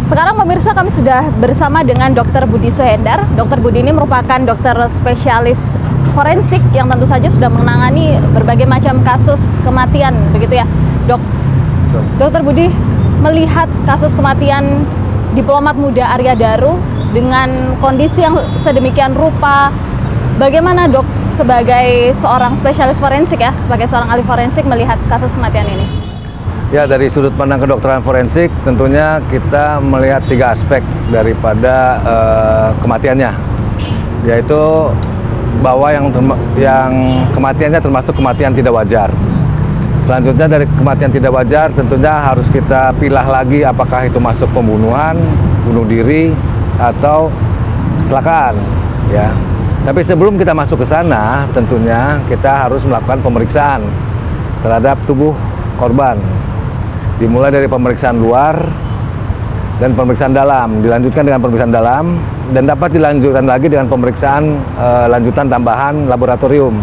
Sekarang pemirsa, kami sudah bersama dengan Dr. Budi Suhendar. Dr. Budi ini merupakan dokter spesialis forensik yang tentu saja sudah menangani berbagai macam kasus kematian, begitu ya, Dok? Dr. Budi melihat kasus kematian diplomat muda Arya Daru dengan kondisi yang sedemikian rupa, bagaimana Dok sebagai seorang spesialis forensik ya, sebagai seorang ahli forensik melihat kasus kematian ini? Ya, dari sudut pandang kedokteran forensik tentunya kita melihat 3 aspek daripada kematiannya, yaitu bahwa yang kematiannya termasuk kematian tidak wajar. Selanjutnya dari kematian tidak wajar tentunya harus kita pilah lagi apakah itu masuk pembunuhan, bunuh diri, atau kecelakaan. Ya. Tapi sebelum kita masuk ke sana, tentunya kita harus melakukan pemeriksaan terhadap tubuh korban. Dimulai dari pemeriksaan luar dan pemeriksaan dalam, dilanjutkan dengan pemeriksaan dalam, dan dapat dilanjutkan lagi dengan pemeriksaan lanjutan tambahan laboratorium,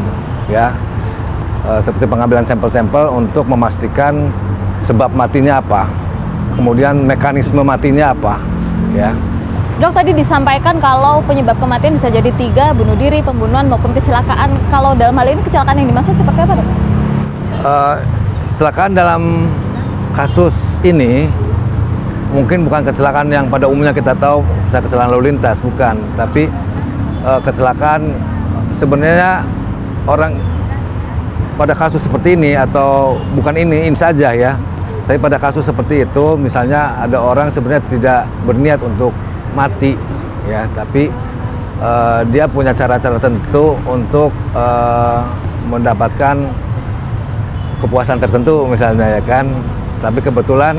ya, seperti pengambilan sampel-sampel untuk memastikan sebab matinya apa, kemudian mekanisme matinya apa, ya. Dok, tadi disampaikan kalau penyebab kematian bisa jadi 3, bunuh diri, pembunuhan maupun kecelakaan. Kalau dalam hal ini kecelakaan yang dimaksud seperti apa, Dok? Kecelakaan dalam kasus ini mungkin bukan kecelakaan yang pada umumnya kita tahu, misalnya kecelakaan lalu lintas, bukan. Tapi kecelakaan sebenarnya orang pada kasus seperti ini, atau bukan ini saja ya, tapi pada kasus seperti itu misalnya ada orang sebenarnya tidak berniat untuk mati ya, tapi dia punya cara-cara tertentu untuk mendapatkan kepuasan tertentu misalnya, ya kan. Tapi kebetulan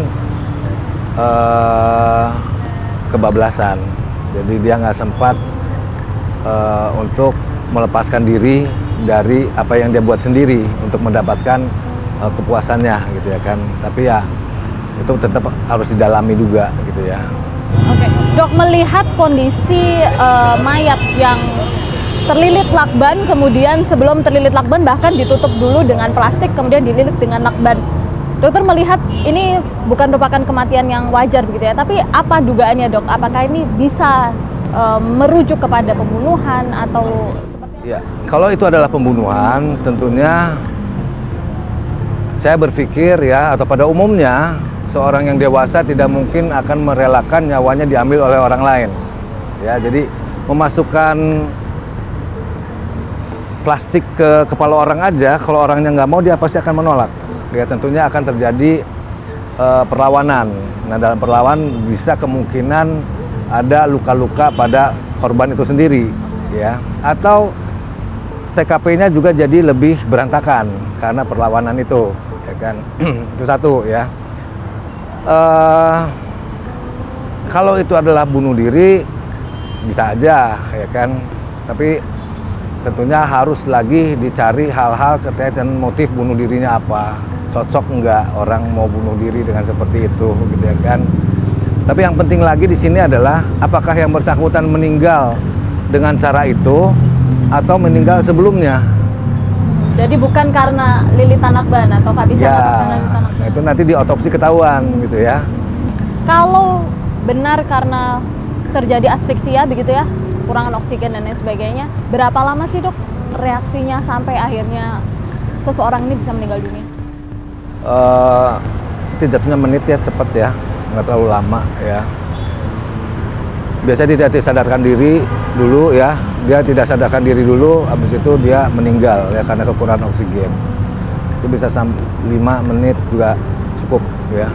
kebablasan, jadi dia nggak sempat untuk melepaskan diri dari apa yang dia buat sendiri untuk mendapatkan kepuasannya, gitu ya kan. Tapi ya itu tetap harus didalami juga, gitu ya. Oke, Dok, melihat kondisi mayat yang terlilit lakban, kemudian sebelum terlilit lakban bahkan ditutup dulu dengan plastik, kemudian dililit dengan lakban. Dokter melihat ini bukan merupakan kematian yang wajar, begitu ya, tapi apa dugaannya, Dok? Apakah ini bisa merujuk kepada pembunuhan atau seperti apa? Ya, kalau itu adalah pembunuhan, tentunya saya berpikir ya, atau pada umumnya seorang yang dewasa tidak mungkin akan merelakan nyawanya diambil oleh orang lain. Ya, jadi memasukkan plastik ke kepala orang aja, kalau orangnya nggak mau, dia pasti akan menolak. Ya, tentunya akan terjadi perlawanan. Nah, dalam perlawanan bisa kemungkinan ada luka-luka pada korban itu sendiri, ya. Atau TKP-nya juga jadi lebih berantakan karena perlawanan itu, ya kan. Itu satu, ya. Kalau itu adalah bunuh diri, bisa aja, ya kan. Tapi tentunya harus lagi dicari hal-hal terkait dengan motif bunuh dirinya apa. Cocok nggak orang mau bunuh diri dengan seperti itu, gitu ya kan. Tapi yang penting lagi di sini adalah apakah yang bersangkutan meninggal dengan cara itu atau meninggal sebelumnya. Jadi bukan karena lilitan lakban atau kehabisan karena lilitan lakban. Nah, itu nanti di otopsi ketahuan, gitu ya. Kalau benar karena terjadi asfiksia, begitu ya, kurangan oksigen dan lain sebagainya, berapa lama sih, Dok, reaksinya sampai akhirnya seseorang ini bisa meninggal dunia? Itu jatuhnya menit ya, cepet ya, nggak terlalu lama ya. Biasanya dia tidak sadarkan diri dulu ya, dia tidak sadarkan diri dulu, habis itu dia meninggal ya karena kekurangan oksigen. Itu bisa sampai 5 menit juga cukup ya.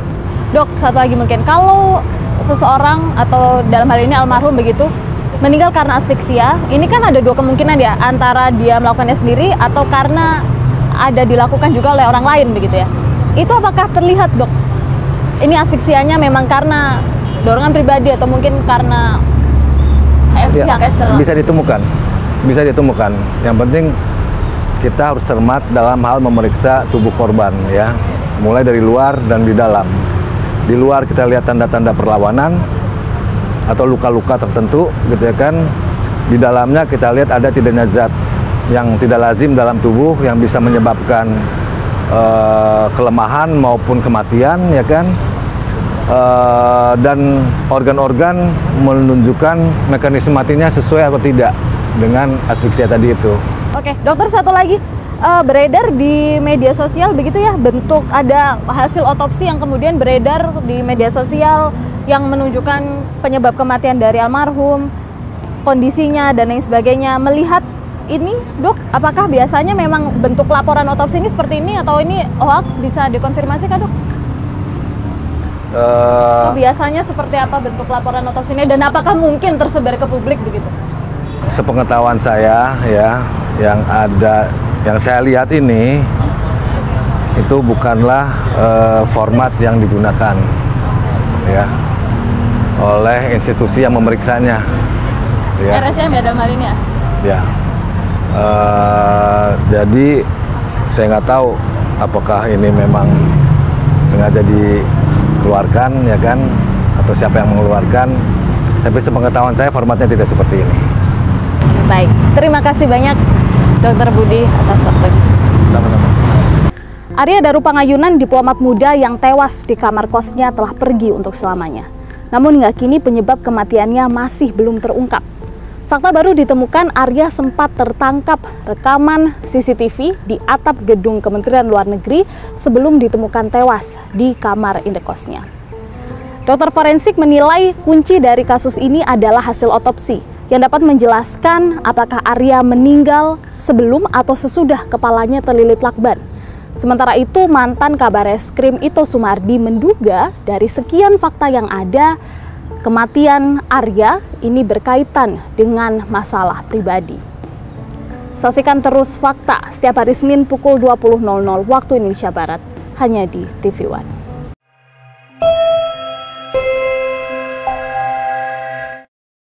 Dok, satu lagi mungkin, kalau seseorang atau dalam hal ini almarhum begitu meninggal karena asfiksia, ini kan ada 2 kemungkinan ya, antara dia melakukannya sendiri atau karena ada dilakukan juga oleh orang lain, begitu ya. Itu apakah terlihat, Dok? Ini asfiksianya memang karena dorongan pribadi atau mungkin karena pihak eksternal? Bisa ditemukan. Yang penting kita harus cermat dalam hal memeriksa tubuh korban ya, mulai dari luar dan di dalam. Di luar kita lihat tanda-tanda perlawanan atau luka-luka tertentu, gitu ya kan. Di dalamnya kita lihat ada tidaknya zat yang tidak lazim dalam tubuh yang bisa menyebabkan kelemahan maupun kematian, ya kan. dan organ-organ menunjukkan mekanisme matinya sesuai atau tidak dengan asfiksia tadi itu. Oke, dokter, satu lagi, beredar di media sosial begitu ya, bentuk ada hasil otopsi yang kemudian beredar di media sosial yang menunjukkan penyebab kematian dari almarhum, kondisinya dan lain sebagainya. Melihat ini, Dok, apakah biasanya memang bentuk laporan otopsi ini seperti ini atau ini hoax? Bisa dikonfirmasi kah, Dok? Biasanya seperti apa bentuk laporan otopsi ini dan apakah mungkin tersebar ke publik begitu? Sepengetahuan saya ya, yang saya lihat ini itu bukanlah format yang digunakan ya oleh institusi yang memeriksanya. Ya. RSCM ya dalam hal ini ya? Ya. Jadi saya nggak tahu apakah ini memang sengaja dikeluarkan ya kan, atau siapa yang mengeluarkan. Tapi sepengetahuan saya formatnya tidak seperti ini. Baik, terima kasih banyak Dr. Budi atas waktunya. Sama-sama. Arya Darupangayunan, diplomat muda yang tewas di kamar kosnya, telah pergi untuk selamanya. Namun hingga kini penyebab kematiannya masih belum terungkap. Fakta baru ditemukan, Arya sempat tertangkap rekaman CCTV di atap gedung Kementerian Luar Negeri sebelum ditemukan tewas di kamar indekosnya. Dokter forensik menilai kunci dari kasus ini adalah hasil otopsi yang dapat menjelaskan apakah Arya meninggal sebelum atau sesudah kepalanya terlilit lakban. Sementara itu, mantan Kabareskrim Ito Sumardi menduga dari sekian fakta yang ada, kematian Arya ini berkaitan dengan masalah pribadi. Saksikan terus Fakta setiap hari Senin pukul 20.00 waktu Indonesia Barat hanya di TV One.